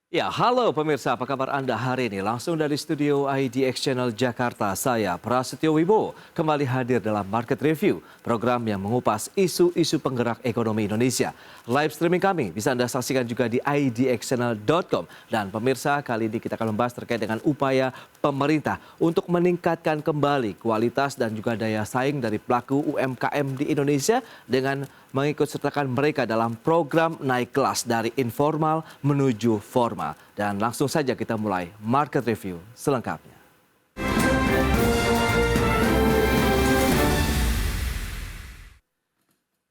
Ya, halo pemirsa, apa kabar Anda hari ini? Langsung dari studio IDX Channel Jakarta, saya Prasetyo Wibowo kembali hadir dalam Market Review, program yang mengupas isu-isu penggerak ekonomi Indonesia. Live streaming kami bisa Anda saksikan juga di idxchannel.com. Dan pemirsa, kali ini kita akan membahas terkait dengan upaya pemerintah untuk meningkatkan kembali kualitas dan juga daya saing dari pelaku UMKM di Indonesia dengan mengikut sertakan mereka dalam program naik kelas dari informal menuju formal. Dan langsung saja kita mulai market review selengkapnya.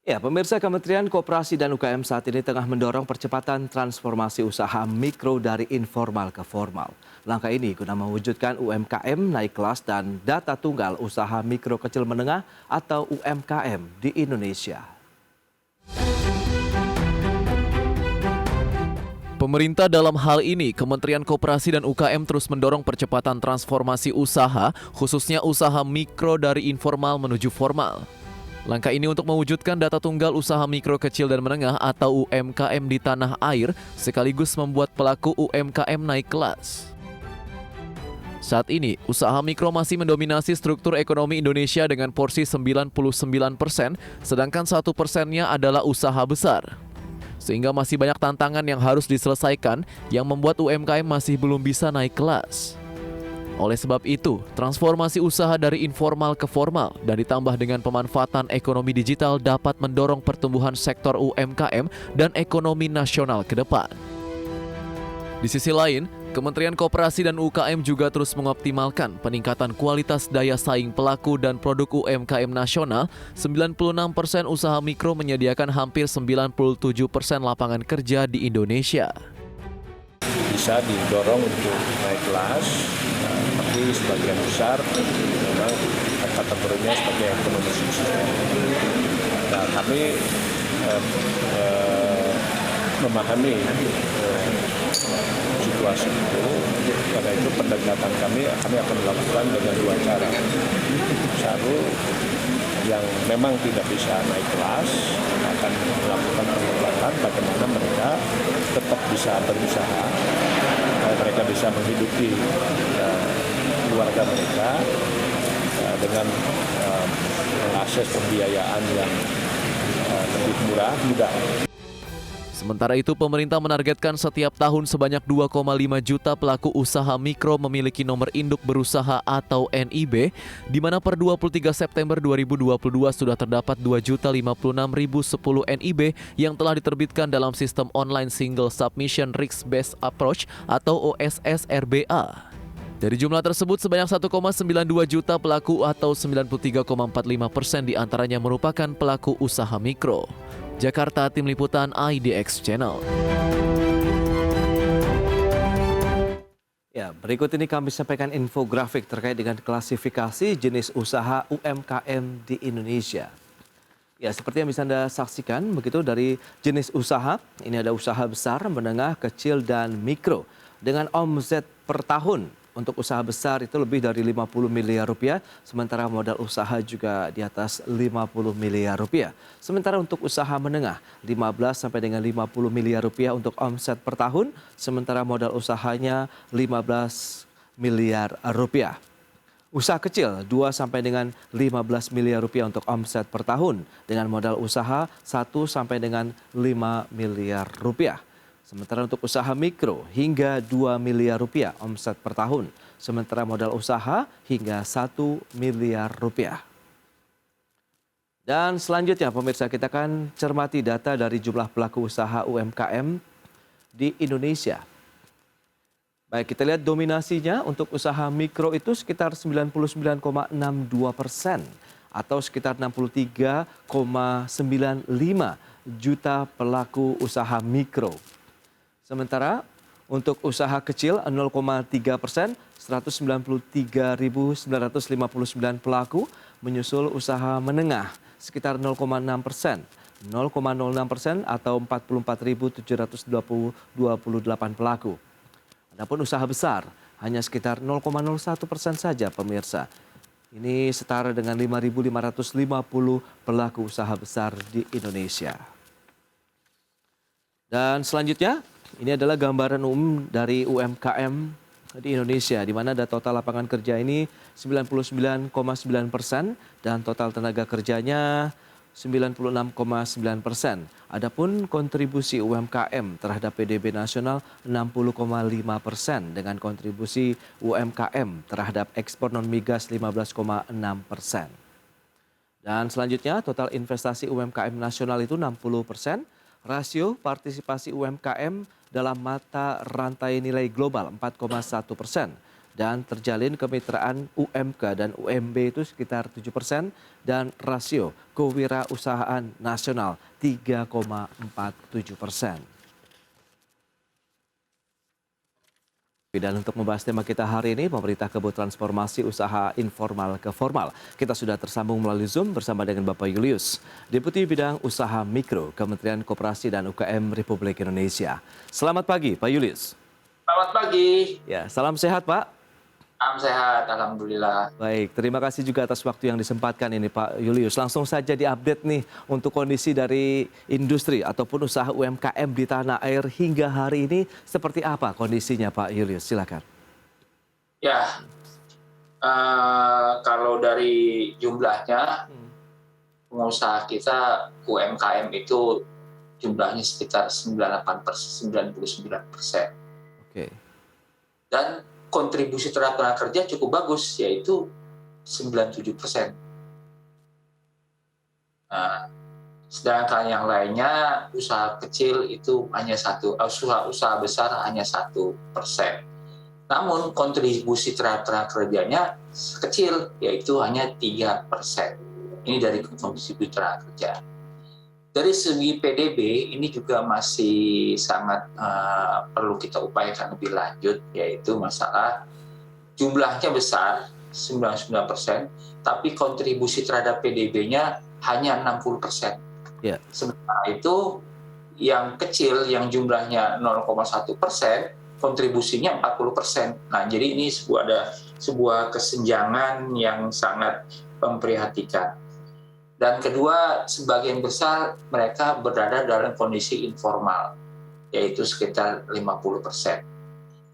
Ya, pemirsa, Kementerian Koperasi dan UKM saat ini tengah mendorong percepatan transformasi usaha mikro dari informal ke formal. Langkah ini guna mewujudkan UMKM naik kelas dan data tunggal usaha mikro kecil menengah atau UMKM di Indonesia. Pemerintah dalam hal ini, Kementerian Koperasi dan UKM terus mendorong percepatan transformasi usaha, khususnya usaha mikro dari informal menuju formal. Langkah ini untuk mewujudkan data tunggal usaha mikro kecil dan menengah atau UMKM di tanah air, sekaligus membuat pelaku UMKM naik kelas. Saat ini, usaha mikro masih mendominasi struktur ekonomi Indonesia dengan porsi 99%, sedangkan 1%-nya adalah usaha besar. Sehingga masih banyak tantangan yang harus diselesaikan yang membuat UMKM masih belum bisa naik kelas. Oleh sebab itu, transformasi usaha dari informal ke formal dan ditambah dengan pemanfaatan ekonomi digital dapat mendorong pertumbuhan sektor UMKM dan ekonomi nasional ke depan. Di sisi lain, Kementerian Koperasi dan UKM juga terus mengoptimalkan peningkatan kualitas daya saing pelaku dan produk UMKM nasional. 96% usaha mikro menyediakan hampir 97% lapangan kerja di Indonesia. Bisa didorong untuk naik kelas, tapi sebagian besar memang kategorinya sebagai ekonomi subsisten. Nah, kami memahami situasi itu, karena itu pendekatan kami akan melakukan dengan dua cara. Satu, yang memang tidak bisa naik kelas akan melakukan pendekatan bagaimana mereka tetap bisa berusaha, mereka bisa menghidupi keluarga mereka dengan mengakses pembiayaan yang lebih mudah. Sementara itu, pemerintah menargetkan setiap tahun sebanyak 2,5 juta pelaku usaha mikro memiliki nomor induk berusaha atau NIB, di mana per 23 September 2022 sudah terdapat 2.056.010 NIB yang telah diterbitkan dalam sistem online Single Submission Risk Based Approach atau OSS RBA. Dari jumlah tersebut, sebanyak 1,92 juta pelaku atau 93,45% diantaranya merupakan pelaku usaha mikro. Jakarta, Tim Liputan IDX Channel. Ya, berikut ini kami sampaikan infografik terkait dengan klasifikasi jenis usaha UMKM di Indonesia. Ya, seperti yang bisa Anda saksikan, begitu dari jenis usaha, ini ada usaha besar, menengah, kecil, dan mikro. Dengan omset per tahun, untuk usaha besar itu lebih dari 50 miliar rupiah, sementara modal usaha juga di atas 50 miliar rupiah. Sementara untuk usaha menengah, 15 sampai dengan 50 miliar rupiah untuk omset per tahun, sementara modal usahanya 15 miliar rupiah. Usaha kecil 2 sampai dengan 15 miliar rupiah untuk omset per tahun dengan modal usaha 1 sampai dengan 5 miliar rupiah. Sementara untuk usaha mikro hingga 2 miliar rupiah omset per tahun. Sementara modal usaha hingga 1 miliar rupiah. Dan selanjutnya pemirsa, kita akan cermati data dari jumlah pelaku usaha UMKM di Indonesia. Baik, kita lihat dominasinya untuk usaha mikro itu sekitar 99,62% atau sekitar 63,95 juta pelaku usaha mikro. Sementara untuk usaha kecil 0,3%, 193.959 pelaku, menyusul usaha menengah sekitar 0,6%, 0,06% atau 44.728 pelaku. Adapun usaha besar hanya sekitar 0,01% saja pemirsa. Ini setara dengan 5.550 pelaku usaha besar di Indonesia. Dan selanjutnya Ini adalah gambaran umum dari UMKM di Indonesia, di mana ada total lapangan kerja ini 99,9% dan total tenaga kerjanya 96,9%. Adapun kontribusi UMKM terhadap PDB nasional 60,5% dengan kontribusi UMKM terhadap ekspor non-migas 15,6%. Dan selanjutnya total investasi UMKM nasional itu 60%, rasio partisipasi UMKM dalam mata rantai nilai global 4,1%. Dan terjalin kemitraan UMK dan UMB itu sekitar 7% dan rasio kewirausahaan nasional 3,47%. Dan untuk membahas tema kita hari ini, pemerintah kebut transformasi usaha informal ke formal. Kita sudah tersambung melalui Zoom bersama dengan Bapak Julius, Deputi Bidang Usaha Mikro, Kementerian Koperasi dan UKM Republik Indonesia. Selamat pagi, Pak Julius. Selamat pagi. Ya, salam sehat, Pak. Salam sehat, alhamdulillah. Baik, terima kasih juga atas waktu yang disempatkan ini Pak Julius. Langsung saja diupdate nih untuk kondisi dari industri ataupun usaha UMKM di tanah air hingga hari ini seperti apa kondisinya Pak Julius? Silakan. Ya, kalau dari jumlahnya, pengusaha kita UMKM itu jumlahnya sekitar 99%. Oke. Dan kontribusi terhadap tenaga kerja cukup bagus, yaitu 97%. Nah, sedangkan yang lainnya usaha kecil itu hanya usaha besar hanya 1%. Namun kontribusi terhadap tenaga kerjanya kecil, yaitu hanya 3%. Ini dari kontribusi tenaga kerja. Dari segi PDB ini juga masih sangat perlu kita upayakan lebih lanjut, yaitu masalah jumlahnya besar 99%, tapi kontribusi terhadap PDB-nya hanya 60%. Yeah. Sementara itu yang kecil yang jumlahnya 0,1%, kontribusinya 40%. Nah, jadi ini sebuah kesenjangan yang sangat memprihatinkan. Dan kedua, sebagian besar mereka berada dalam kondisi informal, yaitu sekitar 50%.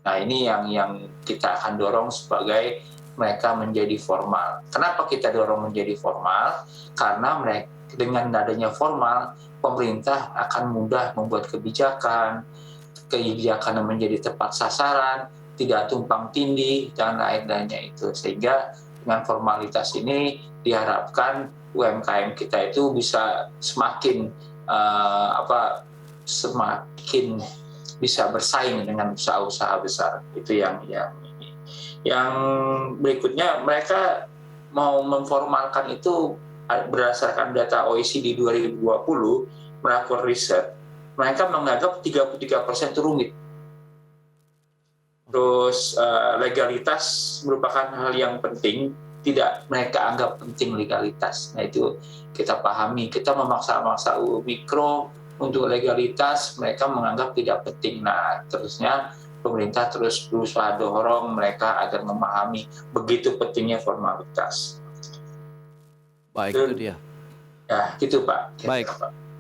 Nah, ini yang kita akan dorong sebagai mereka menjadi formal. Kenapa kita dorong menjadi formal? Karena mereka, dengan adanya formal, pemerintah akan mudah membuat kebijakan yang menjadi tepat sasaran, tidak tumpang tindih, dan lain-lainnya itu. Sehingga dengan formalitas ini diharapkan UMKM kita itu bisa semakin bisa bersaing dengan usaha-usaha besar. Itu yang berikutnya, mereka mau memformalkan itu berdasarkan data OECD 2020 melakukan riset. Mereka menganggap 33% itu rumit. Terus legalitas merupakan hal yang penting, tidak mereka anggap penting legalitas. Nah, itu kita pahami. Kita memaksa-maksa mikro untuk legalitas, mereka menganggap tidak penting. Nah, terusnya pemerintah terus berusaha dorong mereka agar memahami begitu pentingnya formalitas. Baik, itu dia. Ya, gitu Pak. Baik.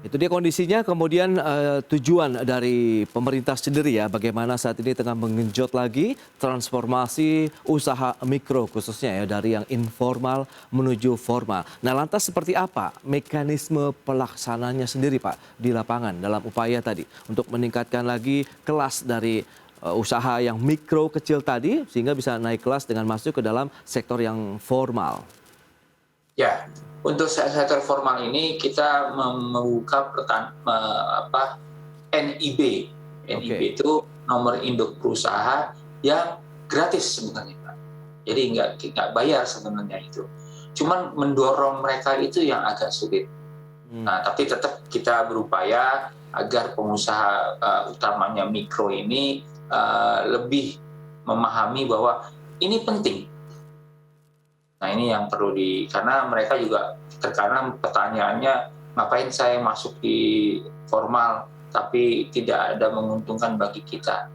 Itu dia kondisinya, kemudian tujuan dari pemerintah sendiri ya, bagaimana saat ini tengah menggenjot lagi transformasi usaha mikro khususnya ya, dari yang informal menuju formal. Nah, lantas seperti apa mekanisme pelaksananya sendiri Pak di lapangan dalam upaya tadi untuk meningkatkan lagi kelas dari usaha yang mikro kecil tadi sehingga bisa naik kelas dengan masuk ke dalam sektor yang formal? Ya, untuk sektor formal ini kita membuka NIB. NIB itu nomor induk berusaha yang gratis sebenarnya, Pak. Jadi nggak bayar sebenarnya itu. Cuman mendorong mereka itu yang agak sulit. Nah, tapi tetap kita berupaya agar pengusaha utamanya mikro ini lebih memahami bahwa ini penting. Nah, ini yang perlu karena mereka juga terkadang pertanyaannya, ngapain saya masuk di formal tapi tidak ada menguntungkan bagi kita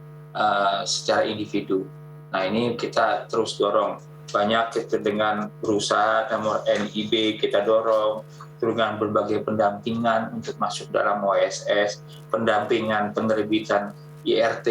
secara individu. Nah, ini kita terus dorong. Banyak kita dengan berusaha nomor NIB kita dorong, dengan berbagai pendampingan untuk masuk dalam OSS, pendampingan penerbitan IRT,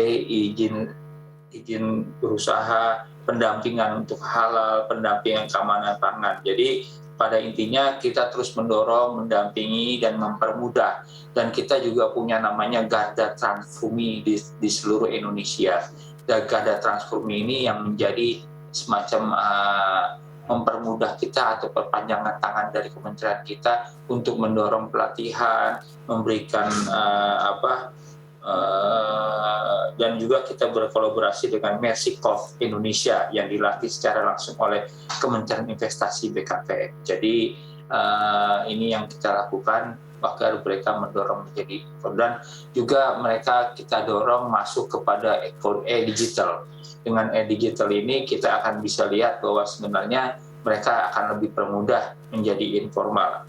izin berusaha, pendampingan untuk halal, pendampingan keamanan pangan. Jadi pada intinya kita terus mendorong, mendampingi dan mempermudah. Dan kita juga punya namanya Garda Transfumi di seluruh Indonesia. Dan Garda Transfumi ini yang menjadi semacam mempermudah kita atau perpanjangan tangan dari kementerian kita untuk mendorong pelatihan, memberikan dan juga kita berkolaborasi dengan Mersicov Indonesia yang dilatih secara langsung oleh Kementerian Investasi BKPM. Jadi ini yang kita lakukan agar mereka mendorong menjadi dan juga mereka kita dorong masuk kepada e-digital. Dengan e-digital ini kita akan bisa lihat bahwa sebenarnya mereka akan lebih permudah menjadi informal.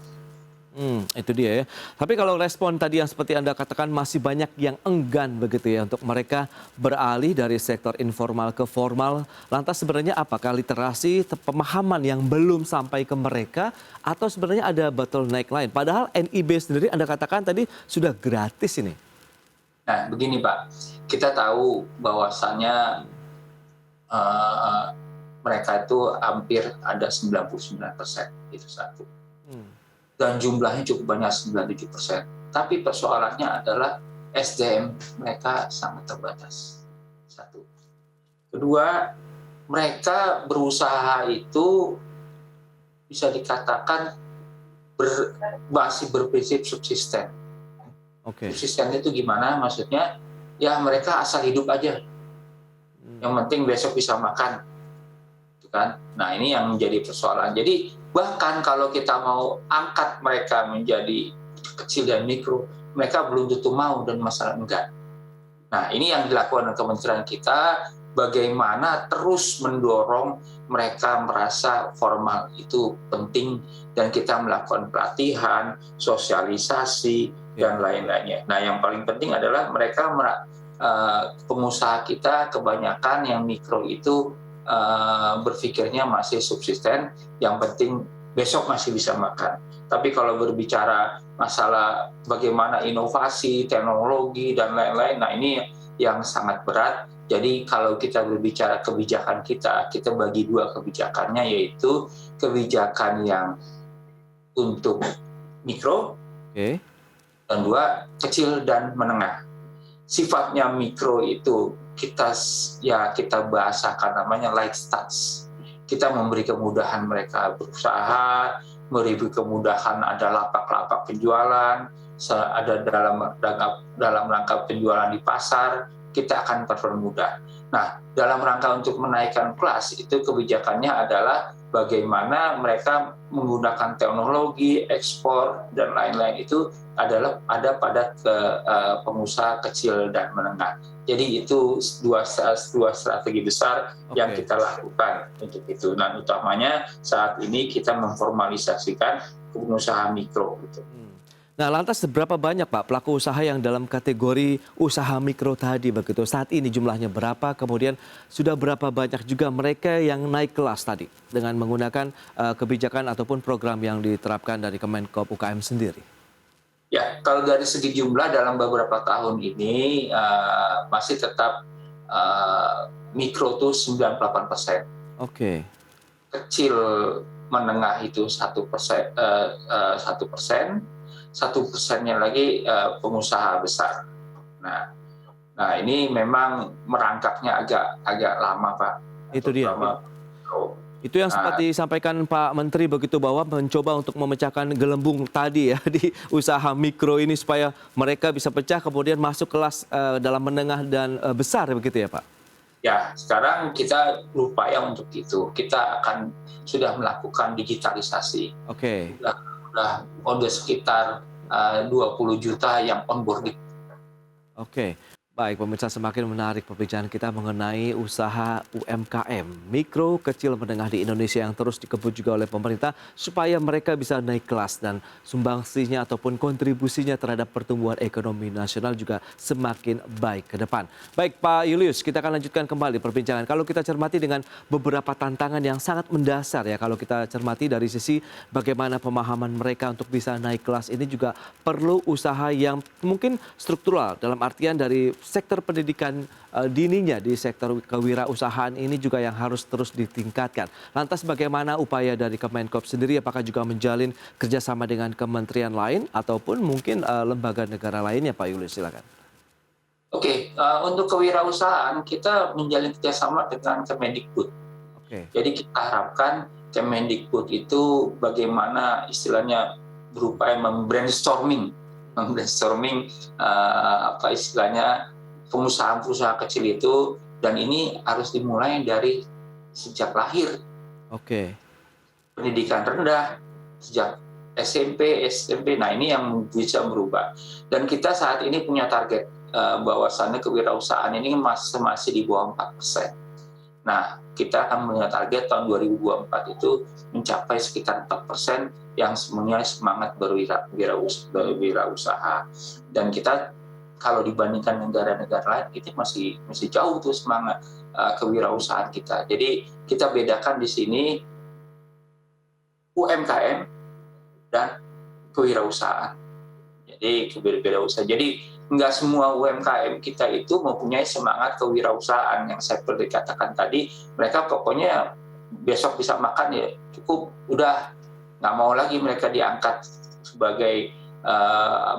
Itu dia ya. Tapi kalau respon tadi yang seperti Anda katakan masih banyak yang enggan begitu ya untuk mereka beralih dari sektor informal ke formal. Lantas sebenarnya apakah literasi, pemahaman yang belum sampai ke mereka atau sebenarnya ada bottleneck lain? Padahal NIB sendiri Anda katakan tadi sudah gratis ini. Nah begini Pak, kita tahu bahwasannya mereka itu hampir ada 99%, itu satu. Dan jumlahnya cukup banyak, 97%. Tapi persoalannya adalah SDM mereka sangat terbatas. Satu. Kedua, mereka berusaha itu bisa dikatakan masih berprinsip subsisten. Subsisten itu gimana? Maksudnya, ya mereka asal hidup aja. Yang penting besok bisa makan. Kan? Nah ini yang menjadi persoalan. Jadi bahkan kalau kita mau angkat mereka menjadi kecil dan mikro, mereka belum tentu mau dan masalah enggak. Nah ini yang dilakukan oleh kementerian kita, bagaimana terus mendorong mereka merasa formal itu penting dan kita melakukan pelatihan, sosialisasi dan lain-lainnya. Nah yang paling penting adalah mereka pengusaha kita kebanyakan yang mikro itu berpikirnya masih subsisten, yang penting besok masih bisa makan. Tapi kalau berbicara masalah bagaimana inovasi, teknologi, dan lain-lain, nah ini yang sangat berat. Jadi kalau kita berbicara kebijakan kita bagi dua kebijakannya, yaitu kebijakan yang untuk mikro, dan dua kecil dan menengah. Sifatnya mikro itu kita bahasakan namanya light touch. Kita memberi kemudahan mereka berusaha, memberi kemudahan ada lapak-lapak penjualan, ada dalam rangka penjualan di pasar, kita akan permudah. Nah, dalam rangka untuk menaikkan kelas itu kebijakannya adalah bagaimana mereka menggunakan teknologi, ekspor dan lain-lain itu ada pada pengusaha kecil dan menengah. Jadi itu dua strategi besar yang kita lakukan untuk itu. Nah, utamanya saat ini kita memformalisasikan pengusaha mikro. Gitu. Nah, lantas seberapa banyak Pak pelaku usaha yang dalam kategori usaha mikro tadi begitu? Saat ini jumlahnya berapa? Kemudian sudah berapa banyak juga mereka yang naik kelas tadi dengan menggunakan kebijakan ataupun program yang diterapkan dari Kemenkop UKM sendiri? Ya, kalau dari segi jumlah dalam beberapa tahun ini masih tetap mikro itu 98%. Kecil menengah itu 1%. 1%-nya lagi pengusaha besar. Nah ini memang merangkaknya agak lama Pak. Itu dia. Itu yang sempat disampaikan Pak Menteri begitu bahwa mencoba untuk memecahkan gelembung tadi ya di usaha mikro ini supaya mereka bisa pecah kemudian masuk kelas dalam menengah dan besar begitu ya Pak? Ya, sekarang kita berupaya untuk itu. Kita sudah melakukan digitalisasi. Sudah ada sekitar 20 juta yang onboarding. Baik, pemirsa, semakin menarik perbincangan kita mengenai usaha UMKM, mikro, kecil, menengah di Indonesia yang terus dikebut juga oleh pemerintah supaya mereka bisa naik kelas dan sumbangsinya ataupun kontribusinya terhadap pertumbuhan ekonomi nasional juga semakin baik ke depan. Baik Pak Julius, kita akan lanjutkan kembali perbincangan. Kalau kita cermati dengan beberapa tantangan yang sangat mendasar ya, kalau kita cermati dari sisi bagaimana pemahaman mereka untuk bisa naik kelas ini juga perlu usaha yang mungkin struktural dalam artian dari sektor pendidikan dininya di sektor kewirausahaan ini juga yang harus terus ditingkatkan. Lantas bagaimana upaya dari Kemenkop sendiri? Apakah juga menjalin kerjasama dengan kementerian lain ataupun mungkin lembaga negara lainnya, Pak Julius? Silakan. Oke, untuk kewirausahaan kita menjalin kerjasama dengan Kemendikbud. Oke. Jadi kita harapkan Kemendikbud itu bagaimana istilahnya berupaya membrainstorming apa istilahnya pengusaha-pengusaha kecil itu, dan ini harus dimulai dari sejak lahir. Oke. Pendidikan rendah sejak SMP. Nah, ini yang bisa berubah. Dan kita saat ini punya target bahwasannya kewirausahaan ini masih di bawah 4%. Nah, kita akan punya target tahun 2024 itu mencapai sekitar 4% yang semuanya semangat berwirausaha. Dan kita kalau dibandingkan negara-negara lain, kita masih jauh tuh semangat kewirausahaan kita. Jadi kita bedakan di sini UMKM dan kewirausahaan. Jadi kewirausahaan. Jadi nggak semua UMKM kita itu mempunyai semangat kewirausahaan yang saya seperti katakan tadi. Mereka pokoknya besok bisa makan ya cukup, udah nggak mau lagi mereka diangkat sebagai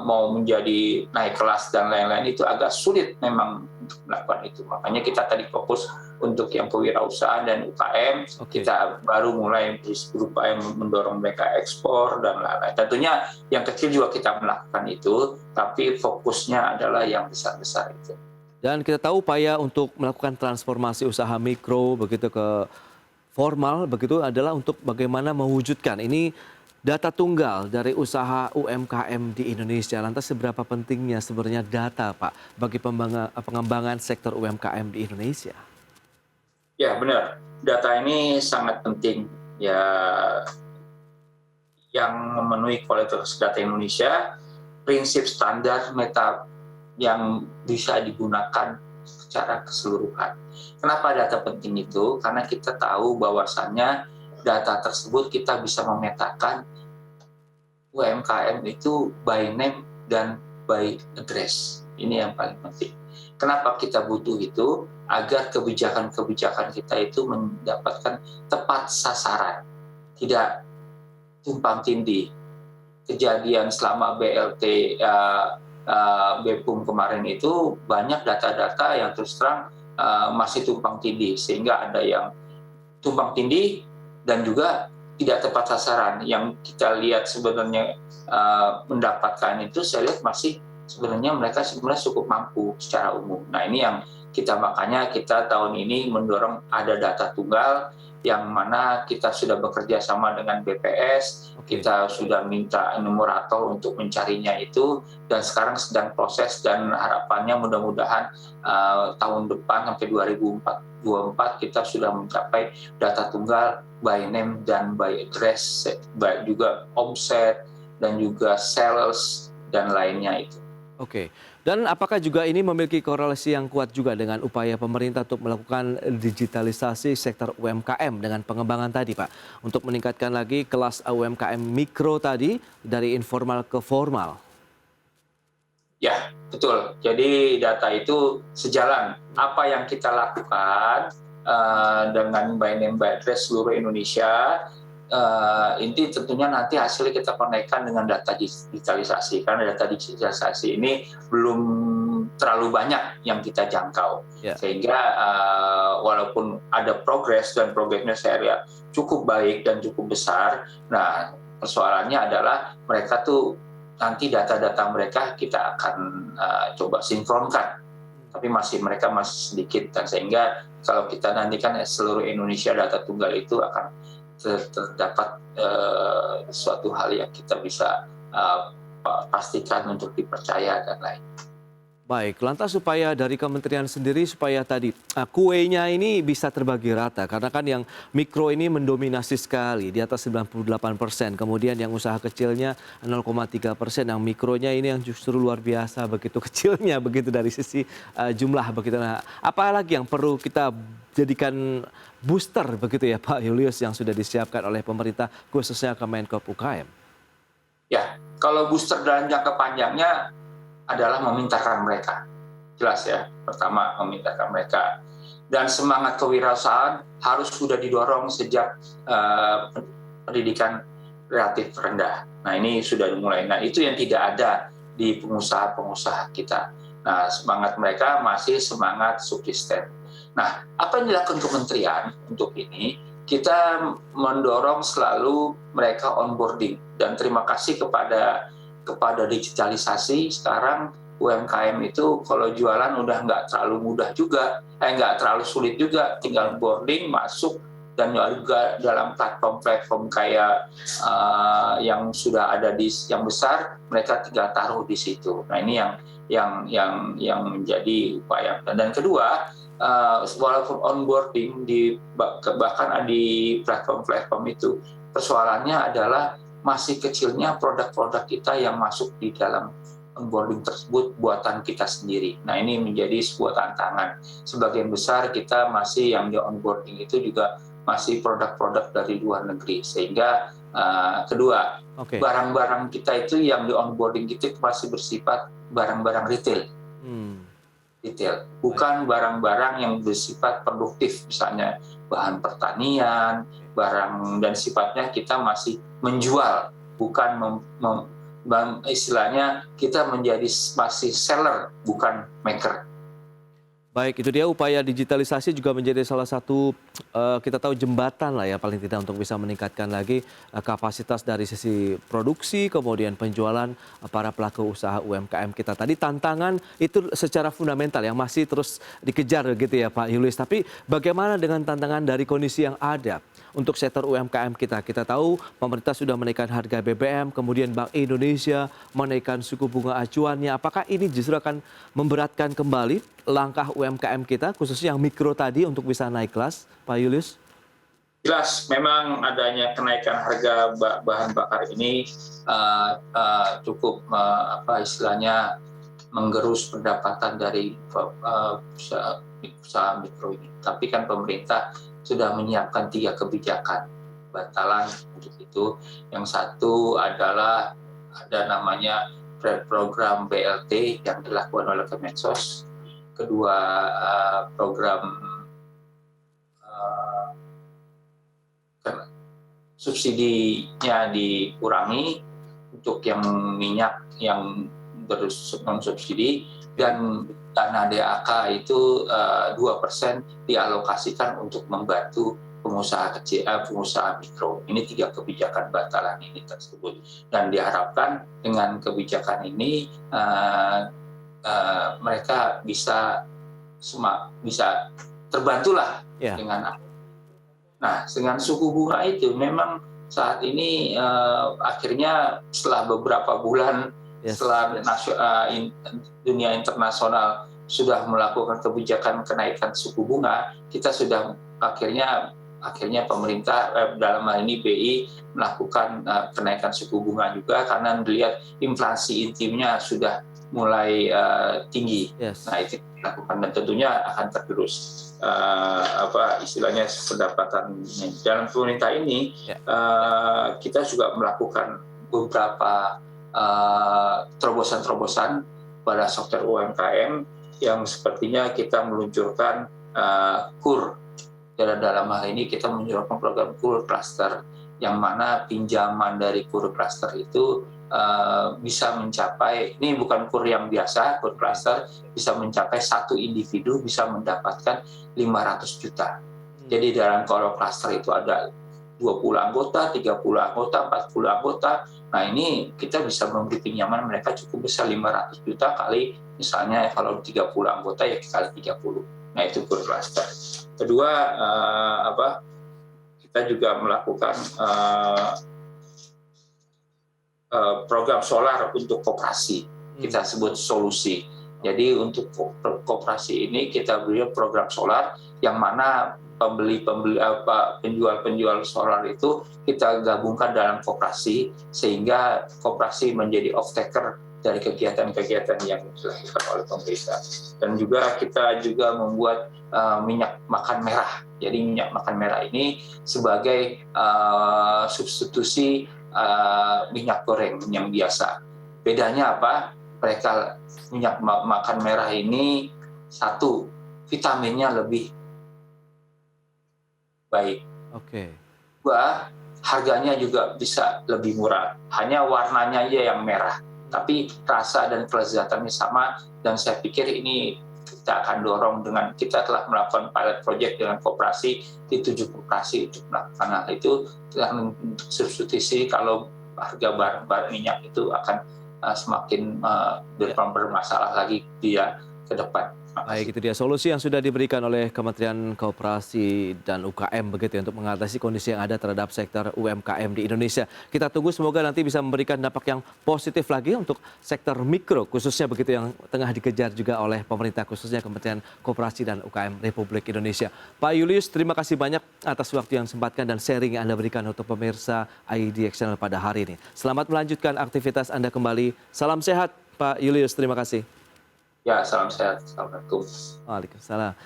mau menjadi naik kelas dan lain-lain. Itu agak sulit memang untuk melakukan itu. Makanya kita tadi fokus untuk yang kewirausahaan dan UKM. Kita baru mulai berupaya mendorong mereka ekspor dan lain-lain. Tentunya yang kecil juga kita melakukan itu, tapi fokusnya adalah yang besar-besar itu. Dan kita tahu upaya untuk melakukan transformasi usaha mikro begitu ke formal begitu adalah untuk bagaimana mewujudkan ini data tunggal dari usaha UMKM di Indonesia. Lantas seberapa pentingnya sebenarnya data, Pak, bagi pengembangan sektor UMKM di Indonesia? Ya, benar. Data ini sangat penting. Ya, yang memenuhi kualitas data Indonesia, prinsip standar meta yang bisa digunakan secara keseluruhan. Kenapa data penting itu? Karena kita tahu bahwasannya data tersebut kita bisa memetakan UMKM itu by name dan by address. Ini yang paling penting. Kenapa kita butuh itu? Agar kebijakan-kebijakan kita itu mendapatkan tepat sasaran, tidak tumpang tindih. Kejadian selama BLT BPUM kemarin itu banyak data-data yang terus terang masih tumpang tindih, sehingga ada yang tumpang tindih dan juga tidak tepat sasaran. Yang kita lihat sebenarnya mendapatkan itu, saya lihat masih sebenarnya mereka cukup mampu secara umum. Nah, ini yang makanya kita tahun ini mendorong ada data tunggal, yang mana kita sudah bekerja sama dengan BPS, kita sudah minta enumerator untuk mencarinya itu, dan sekarang sedang proses, dan harapannya mudah-mudahan tahun depan sampai 2024 kita sudah mencapai data tunggal by name dan by address, juga omset dan juga sales dan lainnya itu. Oke. Dan apakah juga ini memiliki korelasi yang kuat juga dengan upaya pemerintah untuk melakukan digitalisasi sektor UMKM dengan pengembangan tadi, Pak, untuk meningkatkan lagi kelas UMKM mikro tadi dari informal ke formal? Ya, betul. Jadi data itu sejalan. Apa yang kita lakukan dengan by name by address seluruh Indonesia, ini tentunya nanti hasilnya kita konekkan dengan data digitalisasi, karena data digitalisasi ini belum terlalu banyak yang kita jangkau, sehingga walaupun ada progres, dan progresnya saya lihat cukup baik dan cukup besar. Nah, persoalannya adalah mereka tuh nanti data-data mereka kita akan coba sinkronkan, tapi mereka masih sedikit, dan sehingga kalau kita nantikan seluruh Indonesia data tunggal itu akan terdapat suatu hal yang kita bisa pastikan untuk dipercaya dan lain. Baik, lantas supaya dari kementerian sendiri supaya tadi kuenya ini bisa terbagi rata, karena kan yang mikro ini mendominasi sekali di atas 98%, kemudian yang usaha kecilnya 0,3%, yang mikronya ini yang justru luar biasa begitu kecilnya begitu dari sisi jumlah begitu. Nah, apalagi yang perlu kita jadikan booster begitu ya Pak Julius yang sudah disiapkan oleh pemerintah khususnya Kemenkop UKM? Ya, kalau booster dalam jangka panjangnya adalah memintakan mereka. jelas ya. Pertama, memindahkan mereka. Dan semangat kewirausahaan harus sudah didorong sejak pendidikan relatif rendah. Nah, ini sudah dimulai. Nah, itu yang tidak ada di pengusaha-pengusaha kita. Nah, semangat mereka masih semangat subsisten. Nah, apa yang dilakukan kementerian untuk ini? Kita mendorong selalu mereka onboarding, dan terima kasih kepada digitalisasi. Sekarang UMKM itu kalau jualan udah nggak terlalu mudah juga, nggak terlalu sulit juga, tinggal boarding, masuk, dan juga dalam platform-platform kayak yang sudah ada yang besar, mereka tinggal taruh di situ. Nah, ini yang menjadi upaya. Dan kedua, walaupun onboarding bahkan di platform-platform itu, persoalannya adalah masih kecilnya produk-produk kita yang masuk di dalam onboarding tersebut buatan kita sendiri. Nah, ini menjadi sebuah tantangan. Sebagian besar kita masih yang di onboarding itu juga masih produk-produk dari luar negeri. Sehingga kedua, barang-barang kita itu yang di onboarding itu masih bersifat barang-barang retail. Retail, bukan barang-barang yang bersifat produktif, misalnya bahan pertanian, barang, dan sifatnya kita masih menjual, bukan istilahnya kita menjadi masih seller, bukan maker. Baik, itu dia upaya digitalisasi juga menjadi salah satu kita tahu jembatan lah ya paling tidak untuk bisa meningkatkan lagi kapasitas dari sisi produksi, kemudian penjualan para pelaku usaha UMKM kita. Tadi tantangan itu secara fundamental yang masih terus dikejar gitu ya Pak Julius. Tapi bagaimana dengan tantangan dari kondisi yang ada untuk sektor UMKM kita? Kita tahu pemerintah sudah menaikkan harga BBM, kemudian Bank Indonesia menaikkan suku bunga acuannya. Apakah ini justru akan memberatkan kembali langkah UMKM kita, khususnya yang mikro tadi untuk bisa naik kelas, Pak Julius? Jelas, memang adanya kenaikan harga bahan bakar ini cukup istilahnya menggerus pendapatan dari usaha mikro ini. Tapi kan pemerintah sudah menyiapkan 3 kebijakan bantalan untuk itu. Yang satu adalah ada namanya program BLT yang dilakukan oleh Kemensos. Kedua, program subsidinya dikurangi untuk yang minyak yang non-subsidi, dan dana DAK itu 2% dialokasikan untuk membantu pengusaha kecil, pengusaha mikro. Ini 3 kebijakan bantalan ini tersebut, dan diharapkan dengan kebijakan ini mereka bisa terbantulah dengan. Nah, dengan suku bunga itu memang saat ini akhirnya setelah beberapa bulan setelah dunia internasional sudah melakukan kebijakan kenaikan suku bunga, kita sudah akhirnya pemerintah dalam hal ini BI melakukan kenaikan suku bunga juga karena melihat inflasi intimnya sudah mulai tinggi. Nah, itu dilakukan dan tentunya akan tergerus istilahnya pendapatan dalam pemerintah ini. Kita juga melakukan beberapa terobosan-terobosan pada sektor UMKM yang sepertinya kita meluncurkan KUR. Dalam hal ini kita meluncurkan program KUR Cluster, yang mana pinjaman dari KUR Cluster itu bisa mencapai, ini bukan KUR yang biasa, KUR Cluster bisa mencapai satu individu bisa mendapatkan 500 juta. Jadi dalam KUR Cluster itu ada 20 anggota, 30 anggota, 40 anggota. Nah, ini kita bisa memberi pinjaman mereka cukup besar, 500 juta kali misalnya kalau 30 anggota ya kali 30. Nah, itu KUR Cluster. Kedua, kita juga melakukan program solar untuk koperasi, kita sebut solusi. Jadi untuk koperasi ini kita beri program solar yang mana penjual solar itu kita gabungkan dalam koperasi sehingga koperasi menjadi off-taker dari kegiatan-kegiatan yang dilakukan oleh pemerintah. Dan juga kita juga membuat minyak makan merah. Jadi minyak makan merah ini sebagai substitusi minyak goreng yang biasa. Bedanya apa? mereka minyak makan merah ini, satu, vitaminnya lebih baik. Oke. Dua, harganya juga bisa lebih murah. Hanya warnanya aja yang merah. Tapi rasa dan kelezatannya sama, dan saya pikir ini kita akan dorong dengan, kita telah melakukan pilot project dengan koperasi di 7 koperasi untuk melakukan hal itu, dan untuk substitusi kalau harga barang minyak itu akan semakin bermasalah lagi dia ke depan. Baik, itu dia solusi yang sudah diberikan oleh Kementerian Koperasi dan UKM begitu ya, untuk mengatasi kondisi yang ada terhadap sektor UMKM di Indonesia. Kita tunggu semoga nanti bisa memberikan dampak yang positif lagi untuk sektor mikro khususnya begitu yang tengah dikejar juga oleh pemerintah khususnya Kementerian Koperasi dan UKM Republik Indonesia. Pak Julius, terima kasih banyak atas waktu yang sempatkan dan sharing yang Anda berikan untuk pemirsa IDX Channel pada hari ini. Selamat melanjutkan aktivitas Anda kembali. Salam sehat Pak Julius, terima kasih. Ya, salam sehat. Assalamualaikum. Waalaikumsalam.